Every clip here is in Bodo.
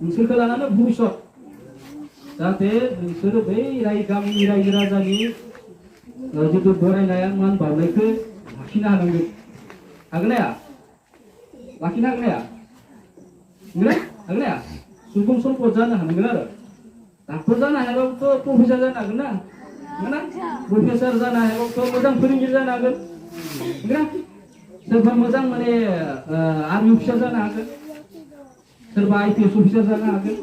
नोंसोरखौ लानानै भबिष्यत जाहाथे नोंसोरो बै गामिनि रायजो राजानि जिथु बरायनाया मान बावनायखौ लाखिनो हानांगोन हागोन ना हाया लाखिनो हागोन ना हाया हागोन ना हाया सुबुं सम्पद जानो हानांगोन आरो डाक्टर जानो हायाबाबोथ' प्रफेसार जानो हागोन ना नंगौना प्रफेसार जानो हायाबाबोथ' मोजां फोरोंगिरि जानो हागोन नंगौना सोरबा मोजां माने आर्मि अफिसार जानो हागोन सोरबा IPS अफिसार जानो हागोन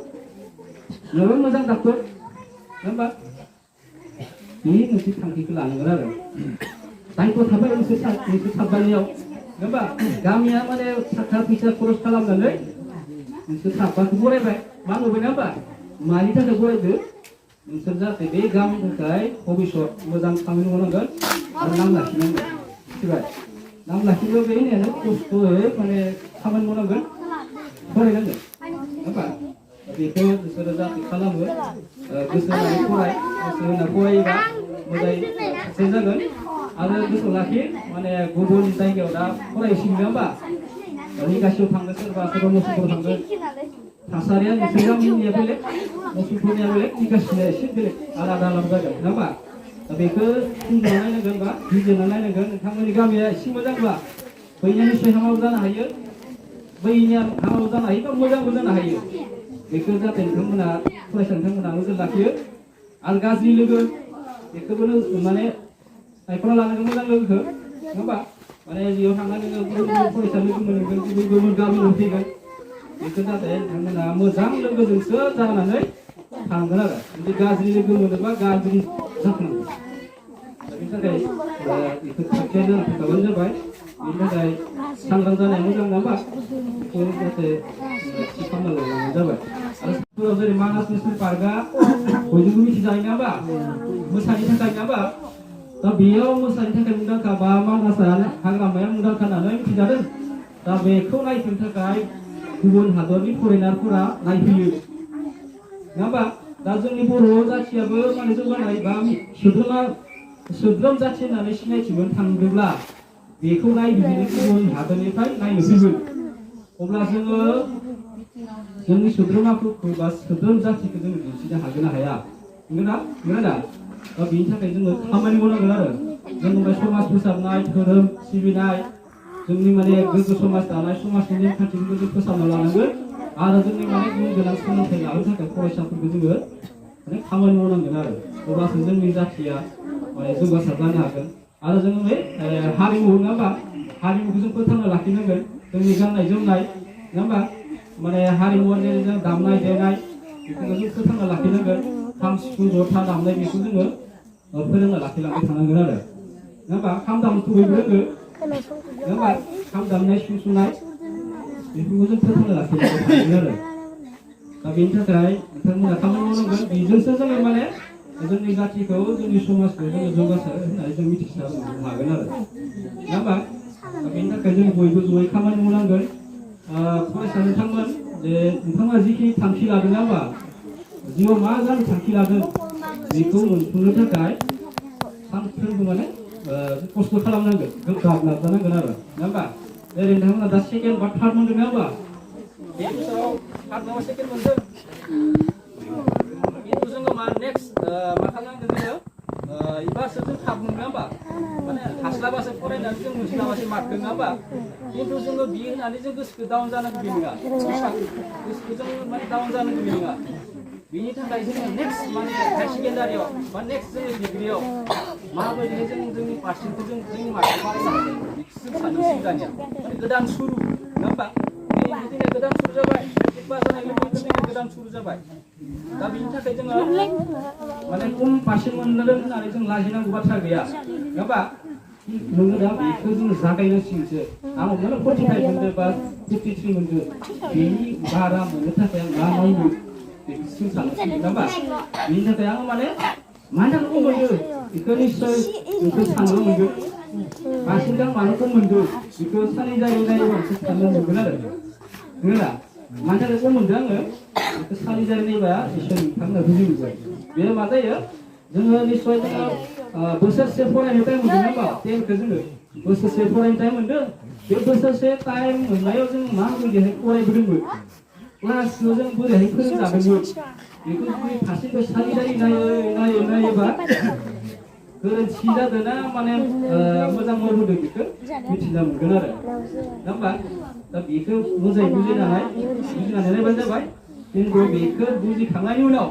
नोंबो मोजां डाक्टर नङा होमबा बे मोनसे थांखिखौ लानांगोन आरो दायथ' थाबाय नोंसोर साबबानियाव नङा होमबा गामिया माने थाखा फैसा खरस खालामनानै नोंसोर साबबाखौ बरायबाय मा नुबाय नङा होमबा मानि थाखाय बरायदो नोंसोर जाहाथे बे गामिनि थाखाय भबिष्यत मोजां खामानि मावनांगोन आरो नाम लाखिनांगोन मिथिबाय नाम लाखिनोबो बे होनायानो खस्थ'यै माने खामानि मावनांगोन फरायनांगोन नङा होमबा बेखौ नोंसोरो जाहाथे खालामो गोसो होनानै फराय गोसो होना फरायोबा मोजाङै साक्सेस जागोन आरो गोसोआव लाखि माने गुबुन जायगायाव दा फरायसिगोन नङा होमबा निगासियाव थांगोन सोरबा मुसुलफोराव थांगोन थासारिया नोंसोर गामिनिया बेलेग मुसुलफोरनिया बेलेग निगासिया एसे बेलेग आलादा आलादा जागोन नङा होमबा दा बेखौ सुंद'ना नायनांगोन बा बिजिरना नायनांगोन नोंथांमोननि गामिया एसे मोजांब्ला बैनिया निश्चय हामाबो जानो हायो बैनिया हामाबो जानो हायो बा मोजांबो जानो हायो बेखौ जाहाथे नोंथांमोना फरायसा नोंथांमोना नोजोर लाखियो आरो गाज्रि लोगो बेखौबो माने सायख'ना लानांगोन मोजां लोगोखौ नङा होमबा माने बेयाव थांनानै नोङो फरायसा लोगो मोनगोन गुबुन गामियाव फैगोन बेखौ जाहाथे नोंथांमोना मोजां लोगोजोंसो जानानै थांगोन आरो जुदि गाज्रि लोगो मोनोबा गाज्रि जाखानांगोन बेनि थाखाय बेखौ खाथिया जाना थाखाबानो जाबाय बेनि थाखाय सांग्रां जानाया मोजां नङा होमबा बेखौ जाहाथे थि खालामना लानाय जाबाय आरो जेरै मानास नेसनेल पार्कआ बयजोंबो मिथिजायो नङा होमबा मोसानि थाखाय नङा होमबा दा बेयाव मोसानि थाखाय मुंदांखा बा मानासआ हाग्रामाया मुंदांखा होननानै मिथिजादों दा बेखौ नायफैनो थाखाय गुबुन हादरनि फरेनारफोरा नायफैयो नङा होमबा दा जोंनि बर' जाथियाबो माने जौगानाय बा सोद्रोम जाथि होननानै सिनायथि मोननो थांदोंब्ला बेखौ नायबिजिरनो गुबुन हादरनिफ्राय नायनो फैगोन अब्ला जोङो जोंनि सोद्रोमाफोरखौ बा सोद्रोम जाथिखौ जोङो दिन्थिनो हागोन ना हाया नंगौना दा बेनि थाखाय जोङो खामानि मावनांगोन आरो जों समाज फोसाबनाय धोरोम सिबिनाय जोंनि माने गोग्गो समाज दानाय समाजनि नेमखान्थिफोरखौ जों फोसाबना लानांगोन आरो जोंनि माने गुन गोनां सोलोंथाइ लानो थाखाय फरायसाफोरखौ जोङो माने खामानि मावनांगोन आरो अब्लासो जोंनि जाथिया माने जौगासार जानो हागोन आरो जोङो बे हारिमु नङा होमबा हारिमुखौ जों फोथांना लाखिनांगोन जोंनि गाननाय जोमनाय नङा होमबा माने हारिमुआरि जों दामनाय देनाय बेखौ जों फोथांना लाखिनांगोन खाम सिफुं जथा दामनाय बेखौ जोङो फोरोंना लाखिलांबाय थानांगोन आरो नङा होमबा खाम दामनोथ' बयबो रोङो नङा होमबा खाम दामनाय सिफुं सुनाय बेफोरखौ जों फोथांना लाखिलांबाय थानांगोन आरो दा बेनि थाखाय नोंथांमोना खामानि मावनांगोन बेजोंसो जोङो माने जोंनि जाथिखौ जोंनि समाजखौ जोङो जौगासार होननानै जों मिथिसार हागोन आरो नङा होमबा दा बेनि थाखाय जों बयबो जयै खामानि मावनांगोन फरायसा नोंथांमोन जे नोंथांमोना जिखिनि थांखि लादों नङा होमबा जिउआव मा जानो थांखि लादों बेखौ मोनफुंनो थाखाय सानफ्रोमबो माने खस्थ' खालामनांगोन गोब्राब नाजानांगोन आरो नङा होमबा जेरै नोंथांमोना दा सेकेन्ड बा थार्ड मोनदों नङा होमबा बे बोसोराव थार्ड नङा सेकेन्ड मोनदों खिन्थु जोङो मा नेक्स्ट मा खालामनांगोन जोङो एबारसो जों थाब मोनगोन होमबा माने हास्लाबासो फरायनानै जों मोनस्लाबासो मारदों नङा होमबा खिन्थु जोङो बि होननानै जों गोसोखौ डाउन जानांगौ बे नङा गोसोखौ जों माने डाउन जानांगौ बे नङा बेनि थाखाय जोङो नेक्स्ट माने हायार सेकेन्डारियाव बा नेक्स्ट जोङो डिग्रियाव माबायदिहाय जों जोंनि पार्सेन्टखौ जोंनि मार्कखौ बारायनो हागोन बेखौ जों साननांसिगोन दानिया माने गोदान सुरु नङा होमबा बिदिनो गोदान सुरु जाबाय पास जानाय लोगो लोगो गोदान सुरु जाबाय दा बेनि थाखाय जोङो माने खम पार्सेन्ट मोनदों होननानै जों लाजिनांगौ बाथ्रा गैया नङा होमबा नोङो दा बेखौ जोङो जागायनांसिगोनसो आं हमनानै 45 मोनदों बा 53 मोनदों बेनि बारा मोननो थाखाय आं मा मावनो बेखौ जों साननांसिगोन नङा होमबा बेनि थाखाय आं माने मानि थाखाय खम मोनदों बेखौ निस्सय नोंखौ साननो मोनगोन बांसिन आं मानो खम मोनदों बेखौ सानै जायै नायोबा नोंसोर साननो मोनगोन आरो नङा मानि थाखाय खम मोनदों आङो बेखौ सानै जायै नायोबा निस्सय नोंथांमोना बुजि मोनगोन बे मा जायो जोङो निस्सय जोङो बोसोरसे फरायनो टाइम मोनदों नङा होमबा 10खौ जोङो बोसोरसे फरायनो टाइम मोनदों बे बोसोरसे टाइम मोननायाव जों माबायदिहाय फरायबोदोंमोन क्लासखौ जों बोरैहाय फोरोंजादोंमोन बेखौ जुदि फारसेखौ सारि नायोबा गोरोन्थि जादों ना माने मोजां मावबोदों बेखौ मिथिना मोनगोन आरो नङा होमबा दा बेखौ मोजाङै बुजिनानै नायबानो जाबाय खिन्थु बेखौ बुजिखांनायनि उनाव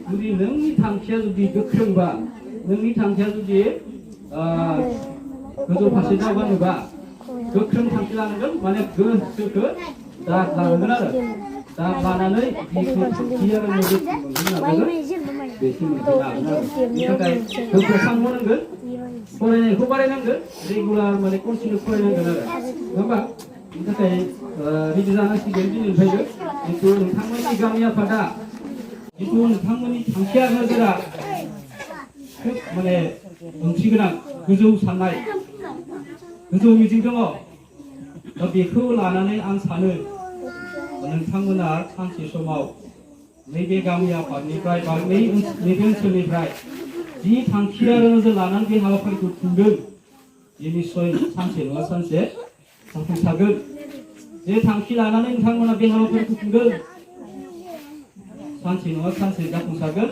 जुदि नोंनि थांखिया जुदि गोख्रोंबा नोंनि थांखिया जुदि गोजौ फारसे दावगानोबा गोख्रों थांखि लानांगोन माने गोसोखौ दाग लानांगोन आरो दाग लानानै बेखौ थांखि आरो नोजोर मोनगोन नाजागोन बेसिम मोनसे लागोन आरो बेनि थाखाय गोख्रों सानहरनांगोन फरायनायखौ बारायनांगोन रेगुलार माने कन्टिनिउ फरायनांगोन आरो नङा होमबा बेनि थाखाय रेडि जानांसिगोन दिनैनिफ्रायनो जितु नोंथांमोननि गामि आफादा जितु नोंथांमोननि थांखि आरो नोजोरा खोब माने ओंथि गोनां गोजौ साननाय गोजौ मिजिं दङ दा बेखौ लानानै आं सानो नोंथांमोना सानसे समाव नैबे गामि आफादनिफ्राय बा नैबे ओनसोलनिफ्राय जि थांखि आरो नोजोर लानानै बे हाबाफारिखौ खुंदों बे निस्सय सानसे नङा सानसे जाफुंसारगोन जे थांखि लानानै नोंथांमोना बे हाबाफारिखौ खुंदों सानसे नङा सानसे जाफुंसारगोन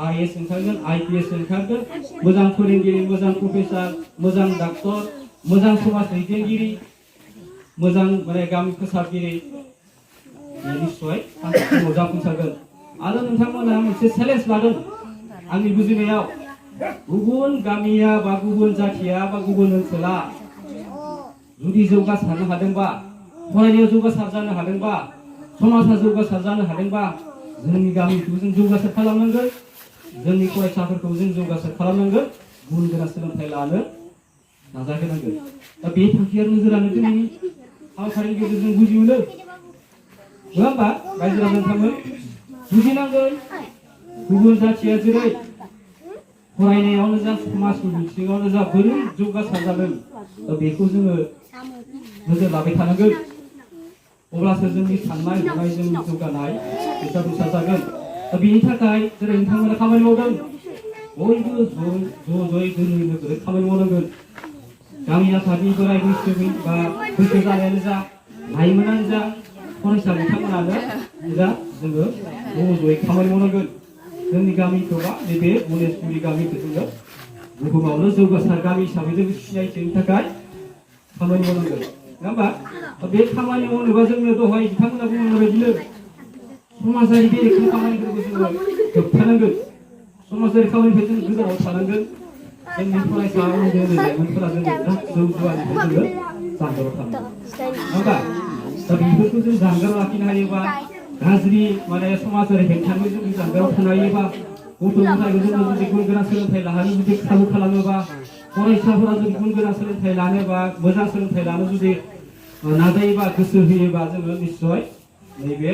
IAS ओंखारगोन IPS ओंखारगोन मोजां फोरोंगिरि मोजां प्रफेसार मोजां डाक्टर मोजां समाज दैदेनगिरि मोजां माने गामि फोसाबगिरि निस्सय सानसे समाव जाफुंसारगोन आरो नोंथांमोना मोनसे चेलेन्ज लादों आंनि बुजिनायाव गुबुन गामिया बा गुबुन जाथिया बा गुबुन ओनसोला जुदि जौगासारनो हादोंबा फरायनायाव जौगासार जानो हादोंबा समाजा जौगासार जानो हादोंबा जोंनि गामिखौ जों जौगासार खालामनांगोन जोंनि फरायसाफोरखौ जों जौगासार खालामनांगोन गुन गोनां सोलोंथाइ लानो नाजाहोनांगोन दा बे थांखि आरो नोजोरानो दिनैनि हाबाफारिनि गेजेरजों बुजि मोनो नङा होमबा रायजो राजा नोंथांमोन बुजिनांगोन गुबुन जाथिया जेरै फरायनायावनो जा समाजनि बिथिङावनो जा बोरै जौगासार जादों दा बेखौ जोङो नोजोर लाबाय थानांगोन अब्लासो जोंनि साननाय हनाय जोंनि जौगानाय जाफुंसार जागोन दा बेनि थाखाय जेरै नोंथांमोना खामानि मावदों बयबो ज'यै गोरलै नोगोरै खामानि मावनांगोन गामि आफादनि बोराय बैसो बा बैसो जानायानो जा लाइमोनानो जा फरायसा बिथांमोनानो जा जोङो ज'यै खामानि मावनांगोन जोंनि गामिखौ बा नैबे गणेशगुरि गामिखौ जोङो बुहुमावनो जौगासार गामि हिसाबै जों सिनायथिनि थाखाय खामानि मावनांगोन नङा होमबा बे खामानि मावनोबा जोंनो दहाय बिथांमोना बुंनाय बायदिनो समाजारि बेरेखा खामानिफोरखौ जोङो होबथानांगोन समाजारि खामानिनिफ्राय जों गोजानाव थानांगोन जोंनि फरायसा उन्दै उन्दै लाइमोनफोरा जोङो जौ जुवानिफ्राय जोङो जानगाराव थानांगोन नङा होमबा दा बेफोरखौ जों जानगाराव लाखिनो हायोबा गाज्रि माने समाजारि हेंथानिफ्राय जों जानगाराव थानो हायोबा गथ' गथायखौ जोङो जुदि गुन गोनां सोलोंथाइ लाहोनो जुदि खाबु खालामोबा फरायसाफोरा जुदि गुन गोनां सोलोंथाइ लानोबा मोजां सोलोंथाइ लानो जुदि नाजायोबा गोसो होयोबा जोङो निस्सय नैबे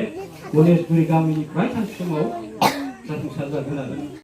गणेशगुरि गामिनिफ्राय सानसे समाव जाफुंसार जागोन आरो